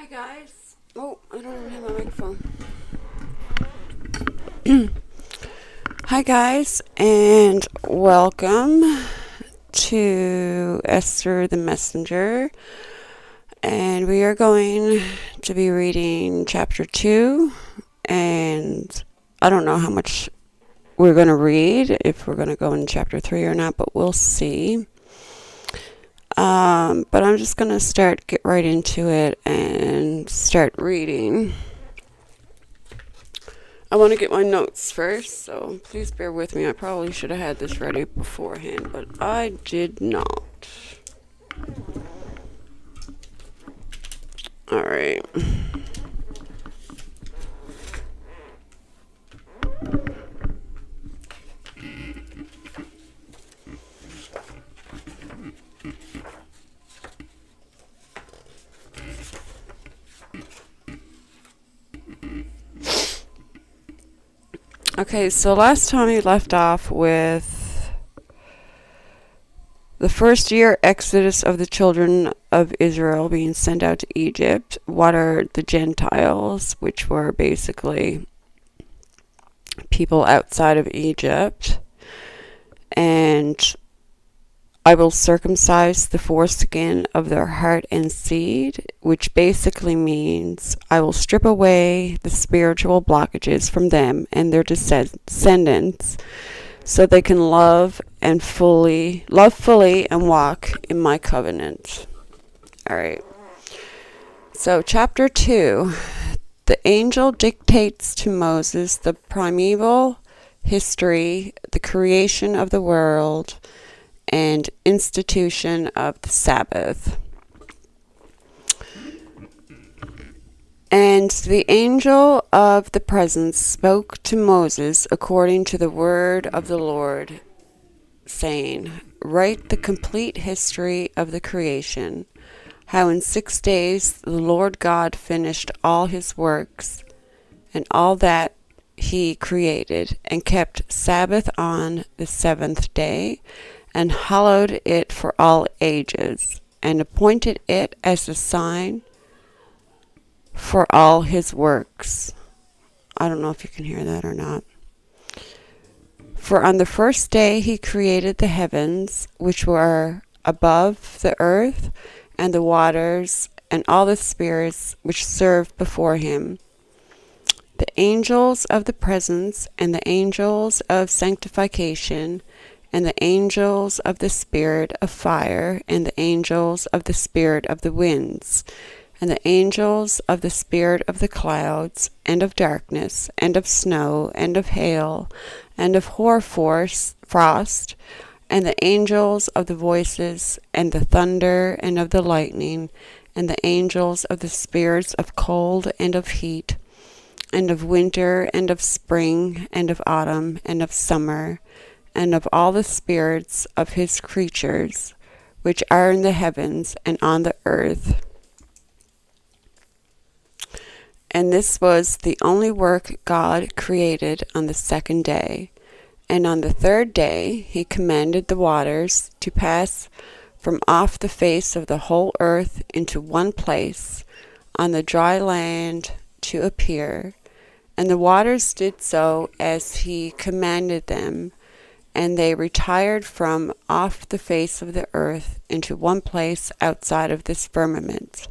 Hi guys. Oh, I don't even have my microphone. Hi guys, and welcome to Esther the Messenger. And we are going to be reading chapter 2. And I don't know how much we're going to read, if we're going to go in chapter 3 or not, but we'll see. But I'm just going to get right into it and start reading. I want to get my notes first, so please bear with me. I probably should have had this ready beforehand, but I did not. Alright. Okay, so last time we left off with the first year exodus of the children of Israel being sent out to Egypt. What are the Gentiles, which were basically people outside of Egypt? And I will circumcise the foreskin of their heart and seed, which basically means I will strip away the spiritual blockages from them and their descendants, so they can love fully and walk in my covenant. Alright. So chapter 2. The angel dictates to Moses the primeval history, the creation of the world, and institution of the Sabbath. And the angel of the presence spoke to Moses according to the word of the Lord, saying, Write the complete history of the creation, how in 6 days the Lord God finished all his works, and all that he created, and kept Sabbath on the 7th day, and hallowed it for all ages, and appointed it as a sign for all his works. I don't know if you can hear that or not. For on the first day he created the heavens, which were above the earth, and the waters, and all the spirits which serve before him, the angels of the presence, and the angels of sanctification, and the angels of the spirit of fire, and the angels of the spirit of the winds, and the angels of the spirit of the clouds, and of darkness, and of snow, and of hail, and of hoar-frost, and the angels of the voices, and the thunder, and of the lightning, and the angels of the spirits of cold and of heat, and of winter, and of spring, and of autumn, and of summer, and of all the spirits of his creatures, which are in the heavens and on the earth. And this was the only work God created on the second day. And on the third day he commanded the waters to pass from off the face of the whole earth into one place, on the dry land to appear. And the waters did so as he commanded them, and they retired from off the face of the earth into one place outside of this firmament.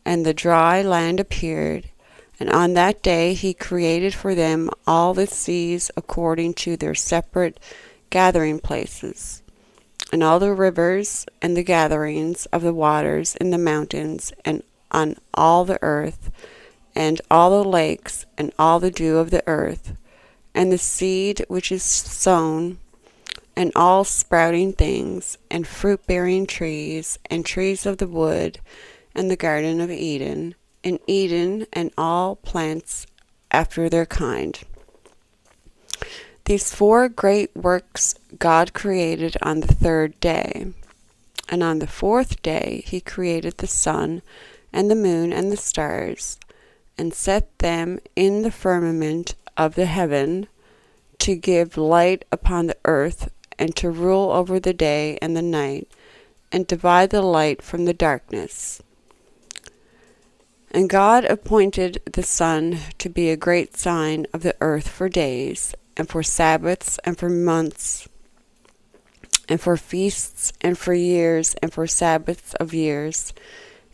And the dry land appeared, and on that day he created for them all the seas according to their separate gathering places, and all the rivers, and the gatherings of the waters in the mountains, and on all the earth, and all the lakes, and all the dew of the earth, and the seed which is sown, and all sprouting things, and fruit-bearing trees, and trees of the wood, and the garden of Eden, and all plants after their kind. These 4 great works God created on the third day. And on the fourth day he created the sun, and the moon, and the stars, and set them in the firmament of the heaven, to give light upon the earth, and to rule over the day and the night, and divide the light from the darkness. And God appointed the sun to be a great sign of the earth for days, and for Sabbaths, and for months, and for feasts, and for years, and for Sabbaths of years,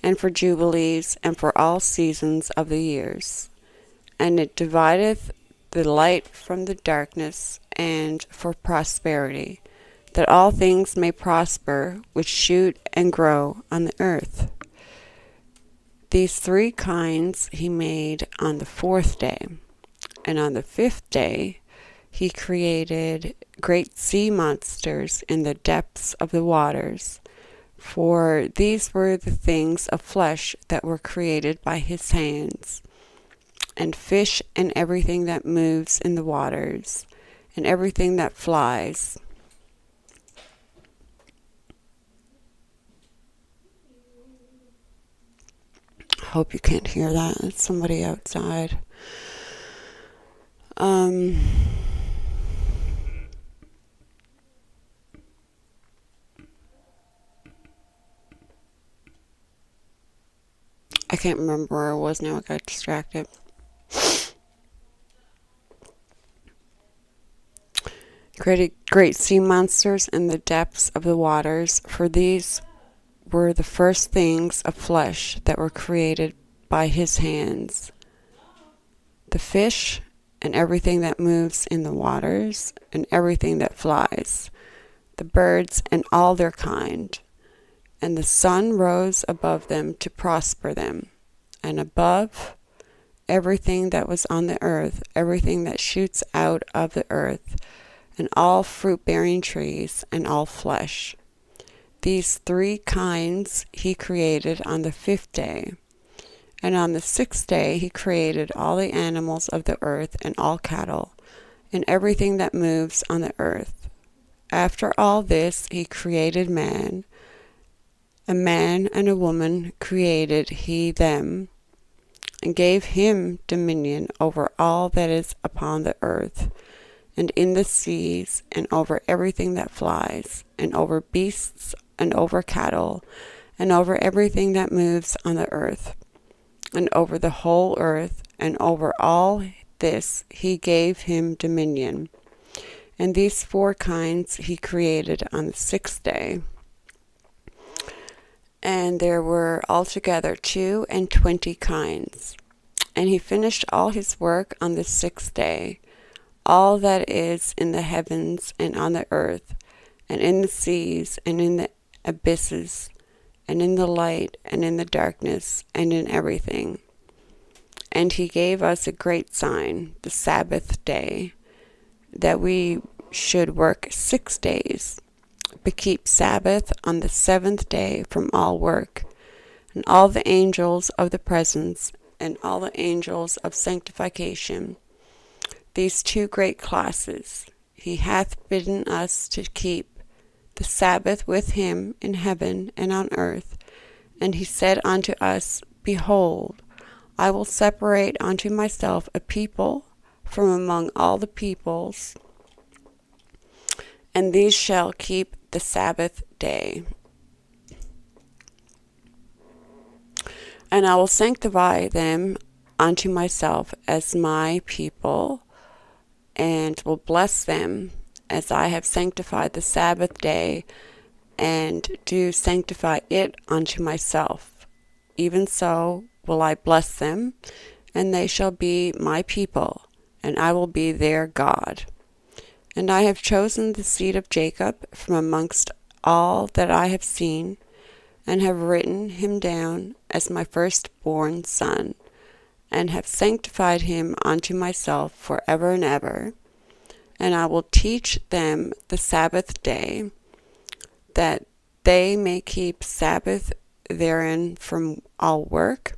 and for jubilees, and for all seasons of the years. And it divideth the light from the darkness, and for prosperity, that all things may prosper which shoot and grow on the earth. These three kinds he made on the fourth day. And on the fifth day he created great sea monsters in the depths of the waters, for these were the things of flesh that were created by his hands, and fish and everything that moves in the waters, and everything that flies. Hope you can't hear that. It's somebody outside. I can't remember where I was now. I got distracted. Created great sea monsters in the depths of the waters, for these were the first things of flesh that were created by his hands. The fish and everything that moves in the waters, and everything that flies, the birds and all their kind. And the sun rose above them to prosper them, and above everything that was on the earth, everything that shoots out of the earth, and all fruit-bearing trees, and all flesh. These three kinds he created on the fifth day. And on the sixth day he created all the animals of the earth, and all cattle, and everything that moves on the earth. After all this he created man. A man and a woman created he them, and gave him dominion over all that is upon the earth, and in the seas, and over everything that flies, and over beasts, and over cattle, and over everything that moves on the earth, and over the whole earth, and over all this he gave him dominion. And these four kinds he created on the sixth day. And there were altogether 22 kinds. And he finished all his work on the sixth day, all that is in the heavens and on the earth, and in the seas, and in the abysses, and in the light, and in the darkness, and in everything. And he gave us a great sign, the Sabbath day, that we should work 6 days, but keep Sabbath on the seventh day from all work. And all the angels of the presence, and all the angels of sanctification, these two great classes, he hath bidden us to keep the Sabbath with him in heaven and on earth. And he said unto us, Behold, I will separate unto myself a people from among all the peoples, and these shall keep the Sabbath day. And I will sanctify them unto myself as my people, and will bless them, as I have sanctified the Sabbath day, and do sanctify it unto myself. Even so will I bless them, and they shall be my people, and I will be their God. And I have chosen the seed of Jacob from amongst all that I have seen, and have written him down as my firstborn son, and have sanctified him unto myself for ever and ever. And I will teach them the Sabbath day, that they may keep Sabbath therein from all work.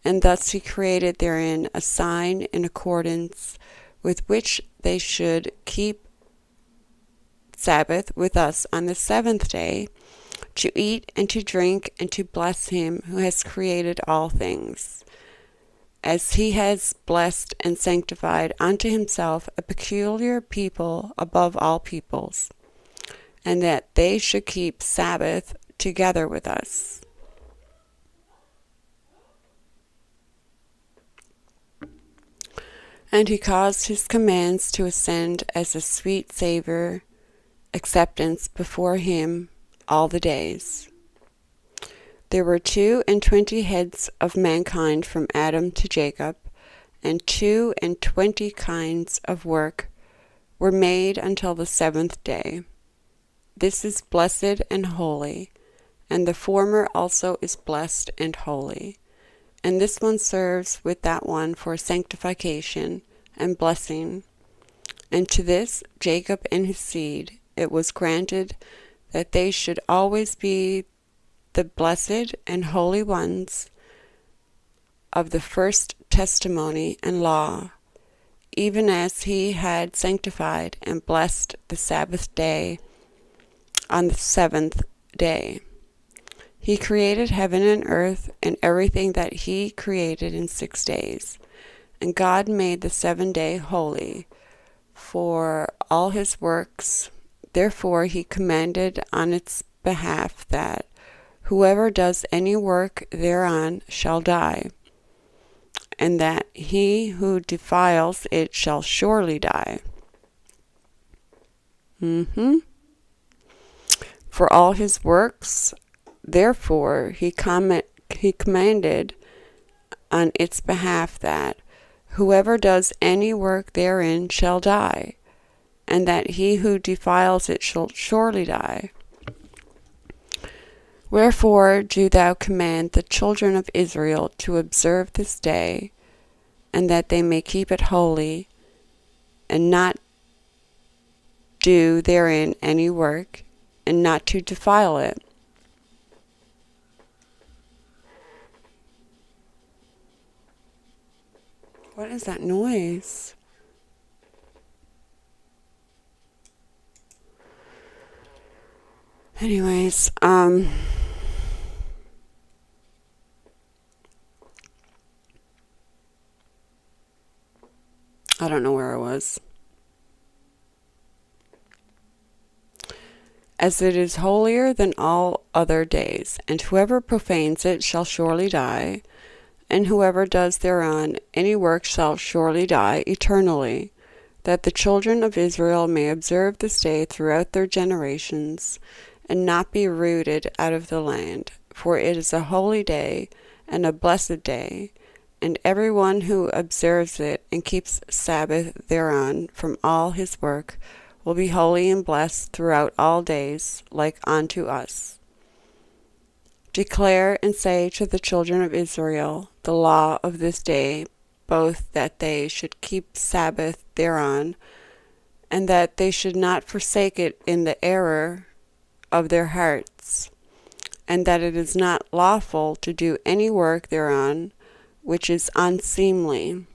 And thus he created therein a sign in accordance with which they should keep Sabbath with us on the seventh day, to eat and to drink and to bless him who has created all things, as he has blessed and sanctified unto himself a peculiar people above all peoples, and that they should keep Sabbath together with us. And he caused his commands to ascend as a sweet savor, acceptance before him all the days. There were 22 heads of mankind from Adam to Jacob, and 22 kinds of work were made until the 7th day. This is blessed and holy, and the former also is blessed and holy. And this one serves with that one for sanctification and blessing. And to this Jacob and his seed it was granted that they should always be the blessed and holy ones of the first testimony and law, even as he had sanctified and blessed the Sabbath day on the 7th day. He created heaven and earth and everything that he created in 6 days. And God made the 7th day holy for all his works. Therefore he commanded on its behalf that whoever does any work thereon shall die, and that he who defiles it shall surely die. For all his works, therefore he commanded on its behalf that whoever does any work therein shall die, and that he who defiles it shall surely die. Wherefore do thou command the children of Israel to observe this day, and that they may keep it holy, and not do therein any work, and not to defile it. What is that noise? Anyways, I don't know where I was. As it is holier than all other days, and whoever profanes it shall surely die, and whoever does thereon any work shall surely die eternally, that the children of Israel may observe this day throughout their generations, and not be rooted out of the land. For it is a holy day, and a blessed day, and every one who observes it and keeps Sabbath thereon from all his work will be holy and blessed throughout all days, like unto us. Declare and say to the children of Israel the law of this day, both that they should keep Sabbath thereon, and that they should not forsake it in the error of their hearts, and that it is not lawful to do any work thereon which is unseemly,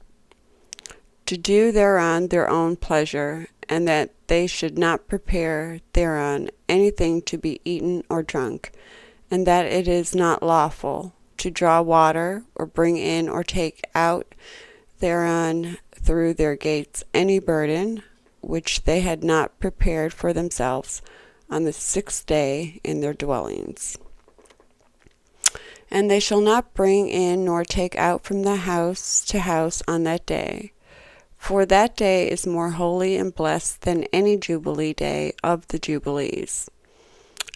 to do thereon their own pleasure, and that they should not prepare thereon anything to be eaten or drunk, and that it is not lawful to draw water, or bring in or take out thereon through their gates any burden which they had not prepared for themselves on the 6th day in their dwellings. And they shall not bring in nor take out from the house to house on that day, for that day is more holy and blessed than any Jubilee day of the Jubilees.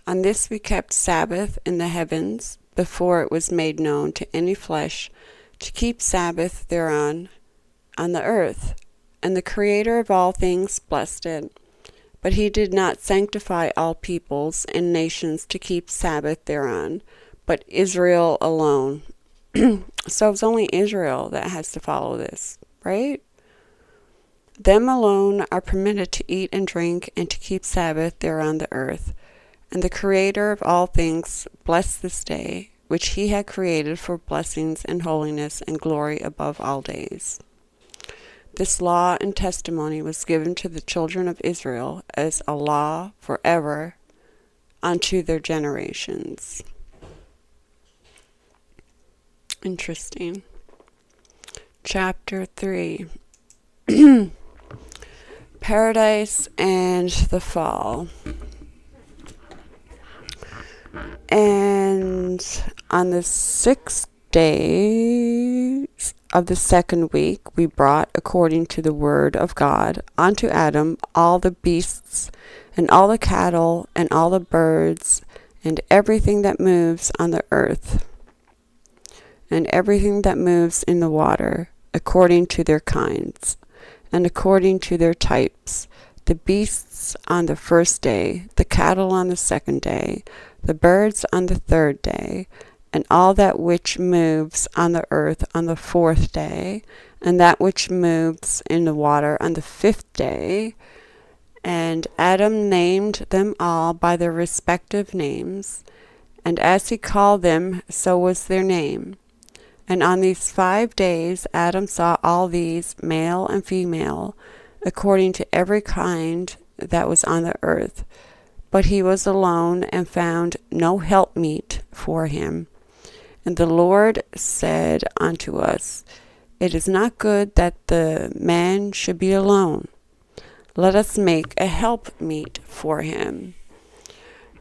On this we kept Sabbath in the heavens, before it was made known to any flesh, to keep Sabbath thereon on the earth. And the Creator of all things blessed it. But he did not sanctify all peoples and nations to keep Sabbath thereon, but Israel alone. So it's only Israel that has to follow this, right? Them alone are permitted to eat and drink and to keep Sabbath there on the earth. And the Creator of all things blessed this day, which he had created for blessings and holiness and glory above all days. This law and testimony was given to the children of Israel as a law forever unto their generations. Interesting. Chapter 3. Paradise and the Fall. And on the 6th day, of the second week we brought, according to the word of God, unto Adam all the beasts, and all the cattle, and all the birds, and everything that moves on the earth, and everything that moves in the water, according to their kinds, and according to their types, the beasts on the first day, the cattle on the second day, the birds on the third day, and all that which moves on the earth on the fourth day, and that which moves in the water on the fifth day. And Adam named them all by their respective names, and as he called them, so was their name. And on these 5 days Adam saw all these, male and female, according to every kind that was on the earth. But he was alone, and found no helpmeet for him. And the Lord said unto us, It is not good that the man should be alone. Let us make a helpmeet for him.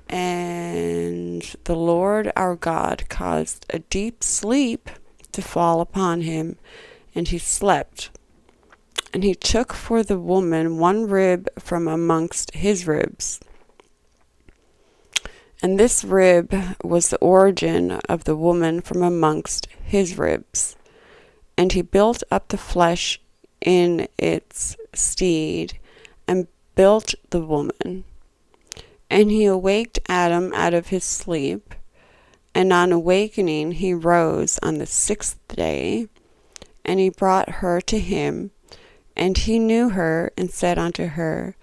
And the Lord our God caused a deep sleep to fall upon him, and he slept. And he took for the woman one rib from amongst his ribs. And this rib was the origin of the woman from amongst his ribs. And he built up the flesh in its stead, and built the woman. And he awaked Adam out of his sleep, and on awakening he rose on the 6th day, and he brought her to him, and he knew her, and said unto her,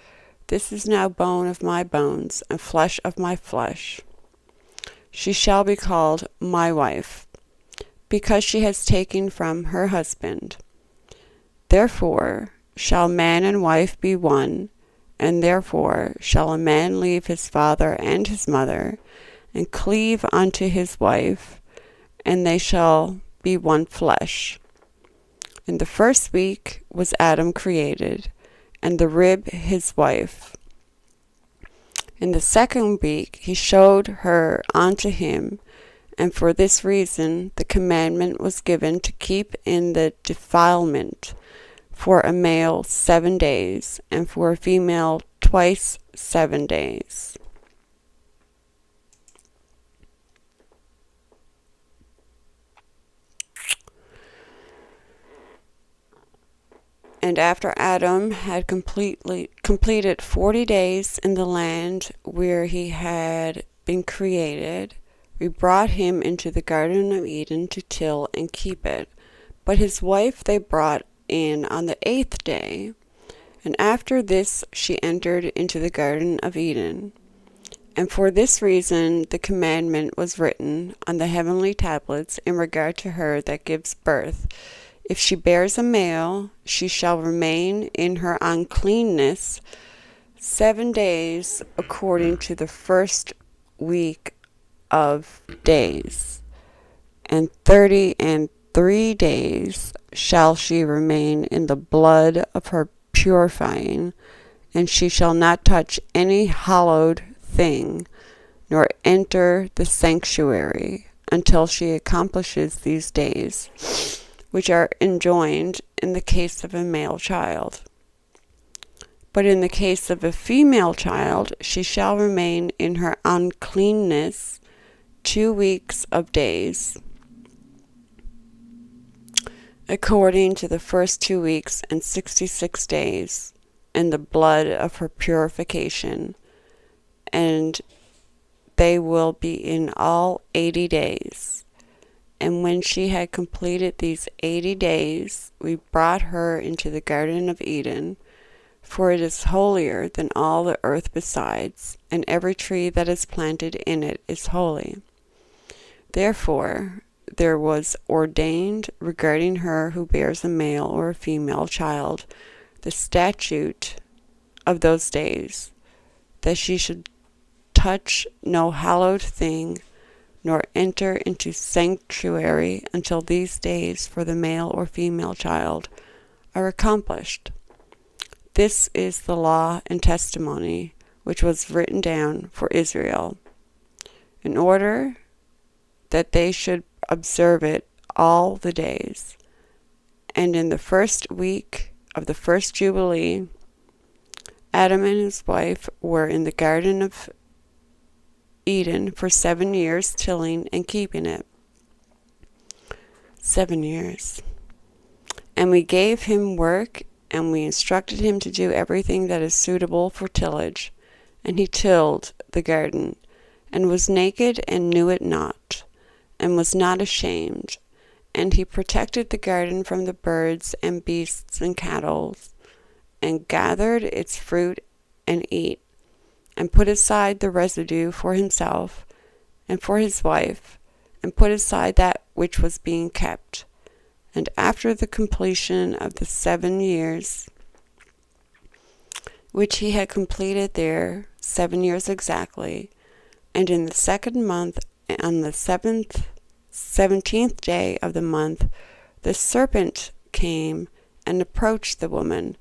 This is now bone of my bones, and flesh of my flesh. She shall be called my wife, because she has taken from her husband. Therefore shall man and wife be one, and therefore shall a man leave his father and his mother, and cleave unto his wife, and they shall be one flesh. In the first week was Adam created, and the rib his wife. In the second week he showed her unto him, and for this reason the commandment was given to keep in the defilement for a male 7 days, and for a female twice 7 days. And after Adam had completed 40 days in the land where he had been created, we brought him into the Garden of Eden to till and keep it. But his wife they brought in on the 8th day, and after this she entered into the Garden of Eden. And for this reason the commandment was written on the heavenly tablets in regard to her that gives birth. If she bears a male, she shall remain in her uncleanness 7 days according to the first week of days, and 33 days shall she remain in the blood of her purifying, and she shall not touch any hallowed thing, nor enter the sanctuary, until she accomplishes these days, which are enjoined in the case of a male child. But in the case of a female child, she shall remain in her uncleanness 2 weeks of days, according to the first 2 weeks and 66 days, in the blood of her purification, and they will be in all 80 days. And when she had completed these 80 days, we brought her into the Garden of Eden, for it is holier than all the earth besides, and every tree that is planted in it is holy. Therefore there was ordained regarding her who bears a male or a female child the statute of those days, that she should touch no hallowed thing, nor enter into sanctuary until these days for the male or female child are accomplished. This is the law and testimony which was written down for Israel, in order that they should observe it all the days, And in the first week of the first Jubilee, Adam and his wife were in the Garden of Eden for 7 years, tilling and keeping it. 7 years. And we gave him work, and we instructed him to do everything that is suitable for tillage. And he tilled the garden, and was naked and knew it not, and was not ashamed. And he protected the garden from the birds and beasts and cattle, and gathered its fruit and ate, and put aside the residue for himself and for his wife, and put aside that which was being kept. And after the completion of the 7 years, which he had completed there, 7 years exactly, and in the second month, on the 17th day of the month, the serpent came and approached the woman.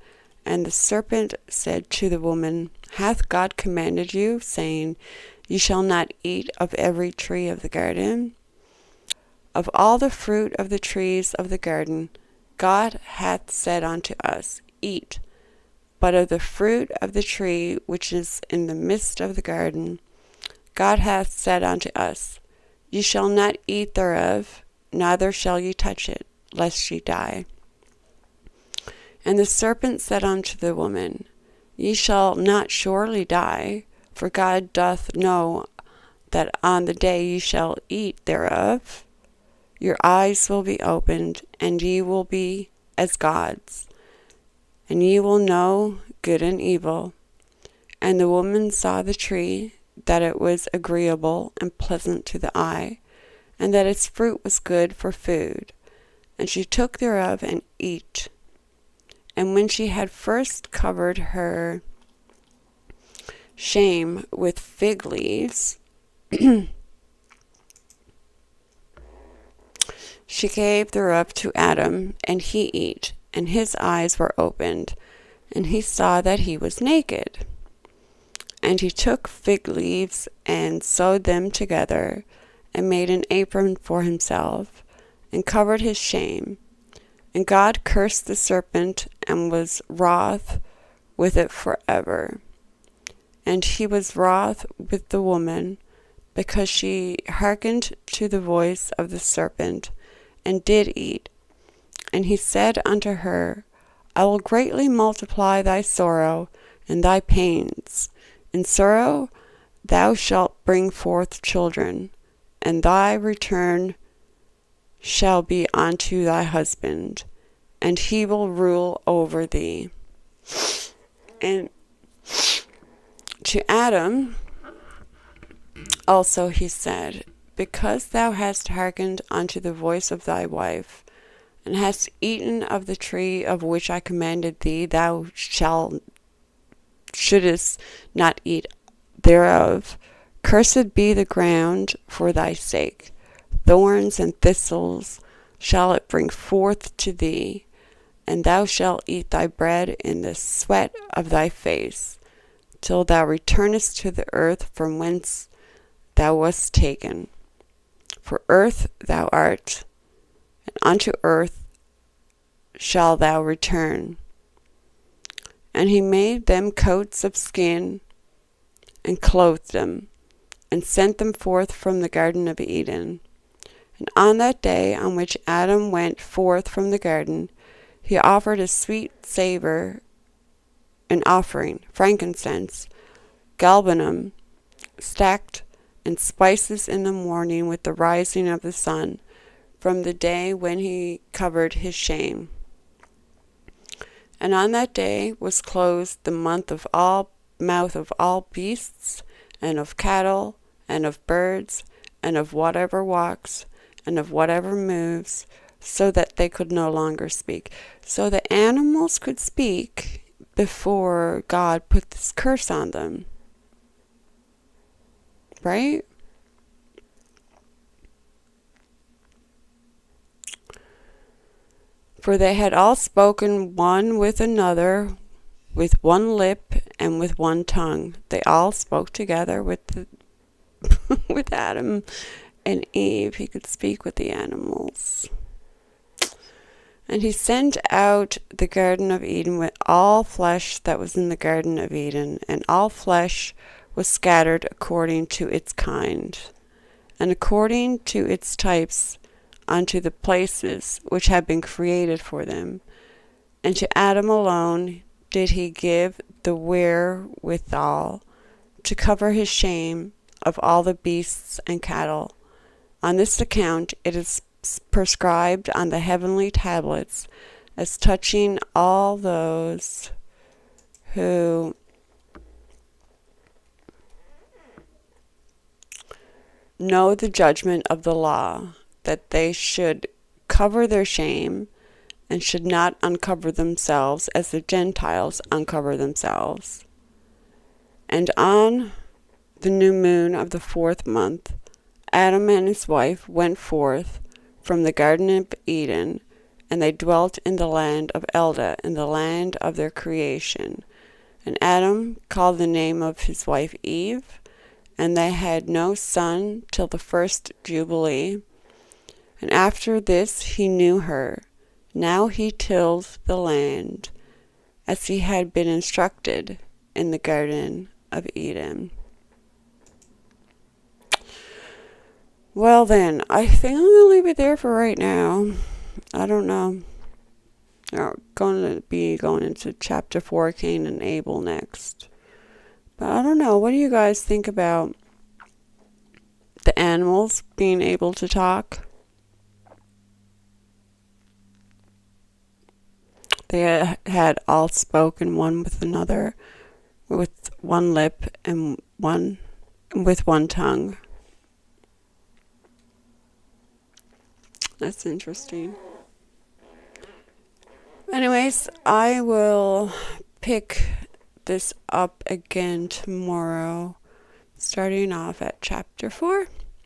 And the serpent said to the woman, Hath God commanded you, saying, You shall not eat of every tree of the garden? Of all the fruit of the trees of the garden, God hath said unto us, Eat, but of the fruit of the tree which is in the midst of the garden, God hath said unto us, Ye shall not eat thereof, neither shall ye touch it, lest ye die. And the serpent said unto the woman, Ye shall not surely die, for God doth know that on the day ye shall eat thereof, your eyes will be opened, and ye will be as gods, and ye will know good and evil. And the woman saw the tree, that it was agreeable and pleasant to the eye, and that its fruit was good for food. And she took thereof and ate. And when she had first covered her shame with fig leaves, she gave thereof to Adam, and he ate, and his eyes were opened, and he saw that he was naked. And he took fig leaves and sewed them together, and made an apron for himself, and covered his shame. And God cursed the serpent, and was wroth with it forever. And he was wroth with the woman, because she hearkened to the voice of the serpent, and did eat. And he said unto her, I will greatly multiply thy sorrow and thy pains. In sorrow thou shalt bring forth children, and thy return shall be unto thy husband, and he will rule over thee. And to Adam also he said, Because thou hast hearkened unto the voice of thy wife, and hast eaten of the tree of which I commanded thee, thou shouldest not eat thereof. Cursed be the ground for thy sake. Thorns and thistles shall it bring forth to thee, and thou shalt eat thy bread in the sweat of thy face, till thou returnest to the earth from whence thou wast taken. For earth thou art, and unto earth shalt thou return. And he made them coats of skin, and clothed them, and sent them forth from the Garden of Eden. And on that day on which Adam went forth from the garden, he offered a sweet savour, an offering, frankincense, galbanum, stacked, and spices in the morning with the rising of the sun, from the day when he covered his shame. And on that day was closed the mouth of all beasts, and of cattle, and of birds, and of whatever walks, and of whatever moves, so that they could no longer speak. So the animals could speak before God put this curse on them. Right? For they had all spoken one with another, with one lip and with one tongue. They all spoke together with with Adam and Eve. He could speak with the animals. And he sent out the Garden of Eden with all flesh that was in the Garden of Eden, and all flesh was scattered according to its kind, and according to its types unto the places which had been created for them. And to Adam alone did he give the wherewithal to cover his shame of all the beasts and cattle. On this account it is prescribed on the heavenly tablets as touching all those who know the judgment of the law, that they should cover their shame and should not uncover themselves as the Gentiles uncover themselves. And on the new moon of the 4th month, Adam and his wife went forth from the Garden of Eden, and they dwelt in the land of Elda, in the land of their creation. And Adam called the name of his wife Eve, and they had no son till the 1st Jubilee. And after this he knew her. Now he tilled the land, as he had been instructed in the Garden of Eden. Well then, I think I'm going to leave it there for right now. I don't know. We're going to be going into chapter 4, Cain and Abel next. But I don't know. What do you guys think about the animals being able to talk? They had all spoken one with another, with one lip and with one tongue. That's interesting. Anyways, I will pick this up again tomorrow, starting off at chapter 4.